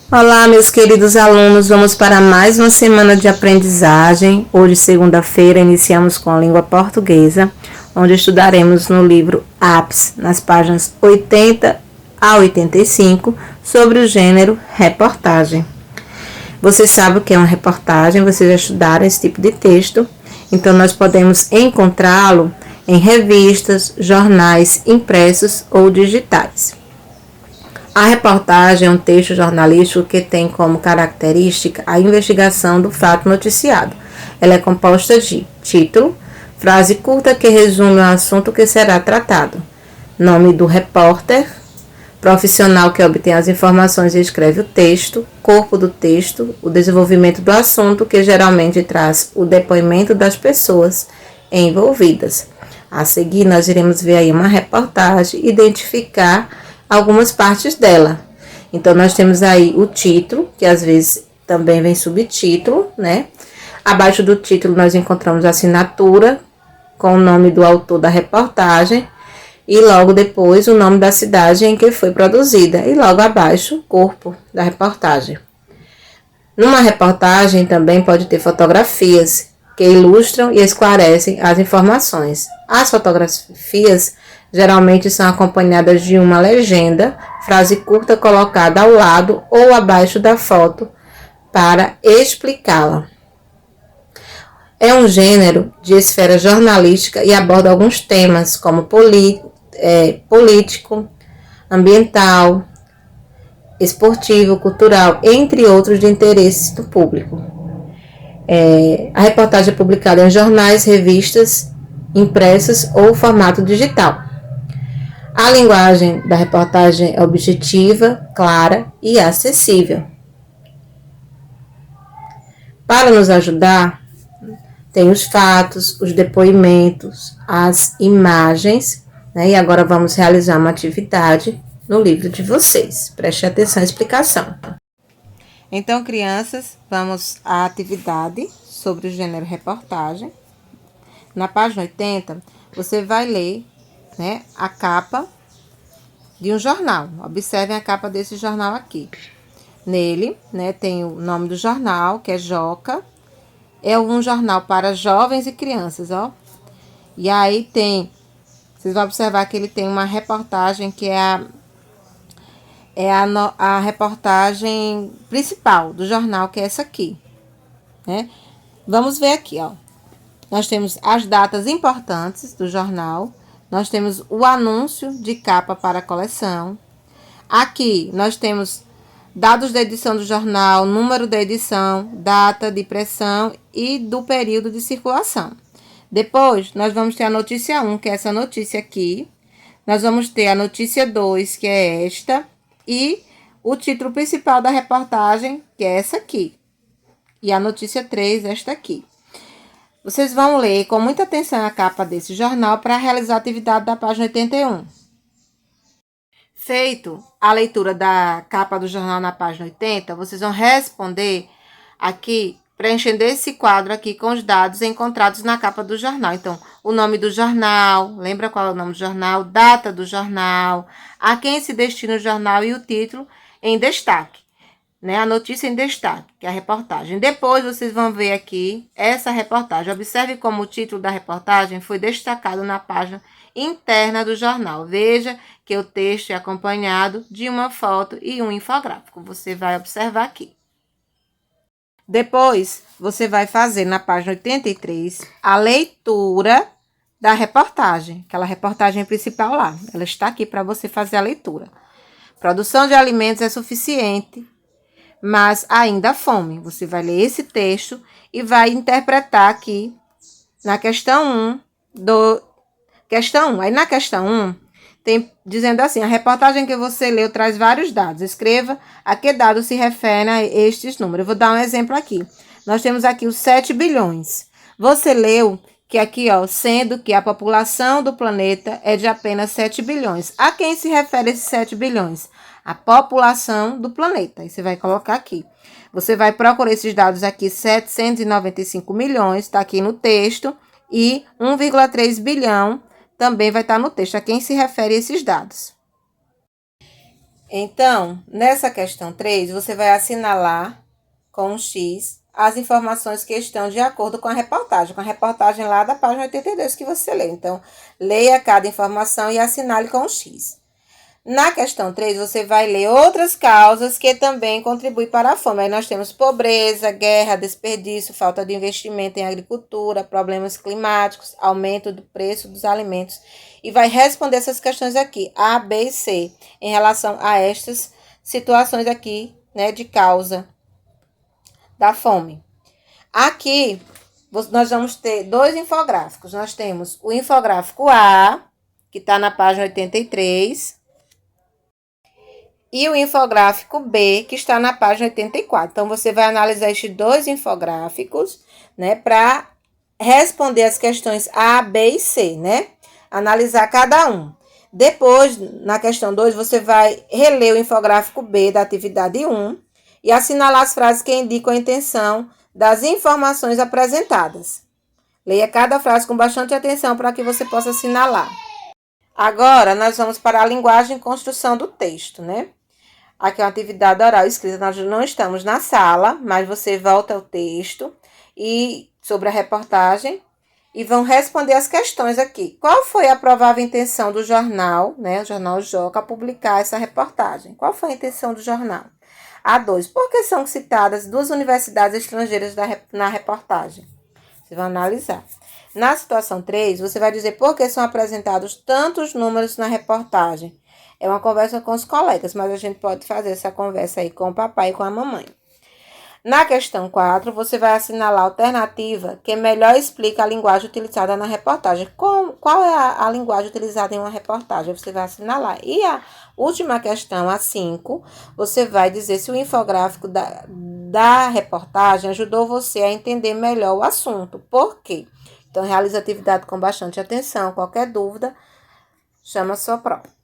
Olá, meus queridos alunos, vamos para mais uma semana de aprendizagem. Hoje, segunda-feira, iniciamos com a língua portuguesa, onde estudaremos no livro APS, nas páginas 80 a 85, sobre o gênero reportagem. Vocês sabem o que é uma reportagem, vocês já estudaram esse tipo de texto, então nós podemos encontrá-lo em revistas, jornais impressos ou digitais. A reportagem é um texto jornalístico que tem como característica a investigação do fato noticiado. Ela é composta de título, frase curta que resume o assunto que será tratado, nome do repórter, profissional que obtém as informações e escreve o texto, corpo do texto, o desenvolvimento do assunto, que geralmente traz o depoimento das pessoas envolvidas. A seguir, nós iremos ver aí uma reportagem e identificar algumas partes dela. Então, nós temos aí o título, que às vezes também vem subtítulo, né? Abaixo do título, nós encontramos a assinatura com o nome do autor da reportagem e logo depois o nome da cidade em que foi produzida e logo abaixo o corpo da reportagem. Numa reportagem também pode ter fotografias que ilustram e esclarecem as informações. As fotografias geralmente são acompanhadas de uma legenda, frase curta colocada ao lado ou abaixo da foto para explicá-la. É um gênero de esfera jornalística e aborda alguns temas como político, ambiental, esportivo, cultural, entre outros de interesse do público. A reportagem é publicada em jornais, revistas, impressas ou formato digital. A linguagem da reportagem é objetiva, clara e acessível. Para nos ajudar, tem os fatos, os depoimentos, as imagens, né? E agora vamos realizar uma atividade no livro de vocês. Preste atenção à explicação. Então, crianças, vamos à atividade sobre o gênero reportagem. Na página 80, você vai ler, né, a capa de um jornal. Observem a capa desse jornal aqui. Nele, né, tem o nome do jornal, que é Joca. É um jornal para jovens e crianças, ó. E aí vocês vão observar que ele tem uma reportagem que é a reportagem principal do jornal, que é essa aqui, né? Vamos ver aqui, ó. Nós temos as datas importantes do jornal. Nós temos o anúncio de capa para a coleção. Aqui nós temos dados da edição do jornal, número da edição, data de impressão e do período de circulação. Depois, nós vamos ter a notícia 1, que é essa notícia aqui. Nós vamos ter a notícia 2, que é esta. E o título principal da reportagem, que é essa aqui. E a notícia 3, esta aqui. Vocês vão ler com muita atenção a capa desse jornal para realizar a atividade da página 81. Feito a leitura da capa do jornal na página 80, vocês vão responder aqui, preenchendo esse quadro aqui com os dados encontrados na capa do jornal. Então, o nome do jornal, lembra qual é o nome do jornal, data do jornal, a quem se destina o jornal e o título em destaque, né? A notícia em destaque, que é a reportagem. Depois, vocês vão ver aqui essa reportagem. Observe como o título da reportagem foi destacado na página interna do jornal. Veja que o texto é acompanhado de uma foto e um infográfico. Você vai observar aqui. Depois, você vai fazer na página 83 a leitura da reportagem, aquela reportagem principal lá. Ela está aqui para você fazer a leitura. Produção de alimentos é suficiente, mas ainda há fome. Você vai ler esse texto e vai interpretar aqui na questão 1 Questão 1. Aí na questão 1, tem dizendo assim, a reportagem que você leu traz vários dados. Escreva a que dados se referem a estes números. Eu vou dar um exemplo aqui. Nós temos aqui os 7 bilhões. Você leu que aqui, ó, sendo que a população do planeta é de apenas 7 bilhões. A quem se refere esses 7 bilhões? A população do planeta. Aí você vai colocar aqui. Você vai procurar esses dados aqui, 795 milhões, está aqui no texto, e 1,3 bilhão também vai estar no texto, a quem se refere esses dados. Então, nessa questão 3, você vai assinalar com um X as informações que estão de acordo com a reportagem lá da página 82 que você lê. Então, leia cada informação e assinale com um X. Na questão 3, você vai ler outras causas que também contribuem para a fome. Aí nós temos pobreza, guerra, desperdício, falta de investimento em agricultura, problemas climáticos, aumento do preço dos alimentos. E vai responder essas questões aqui, A, B e C, em relação a estas situações aqui, né, de causa da fome. Aqui, nós vamos ter dois infográficos. Nós temos o infográfico A, que está na página 83, e o infográfico B, que está na página 84. Então, você vai analisar estes dois infográficos, né, para responder as questões A, B e C, né? Analisar cada um. Depois, na questão 2, você vai reler o infográfico B da atividade 1 e assinalar as frases que indicam a intenção das informações apresentadas. Leia cada frase com bastante atenção para que você possa assinalar. Agora, nós vamos para a linguagem e construção do texto, né? Aqui é uma atividade oral escrita, nós não estamos na sala, mas você volta ao texto e sobre a reportagem e vão responder as questões aqui. Qual foi a provável intenção do jornal, né, o jornal Joca, a publicar essa reportagem? Qual foi a intenção do jornal? A2. Por que são citadas duas universidades estrangeiras na reportagem? Você vai analisar. Na situação 3, você vai dizer por que são apresentados tantos números na reportagem. É uma conversa com os colegas, mas a gente pode fazer essa conversa aí com o papai e com a mamãe. Na questão 4, você vai assinalar a alternativa que melhor explica a linguagem utilizada na reportagem. Qual é a linguagem utilizada em uma reportagem? Você vai assinalar. E a última questão, a 5, você vai dizer se o infográfico da reportagem ajudou você a entender melhor o assunto. Por quê? Então, realize a atividade com bastante atenção. Qualquer dúvida, chama a sua prova.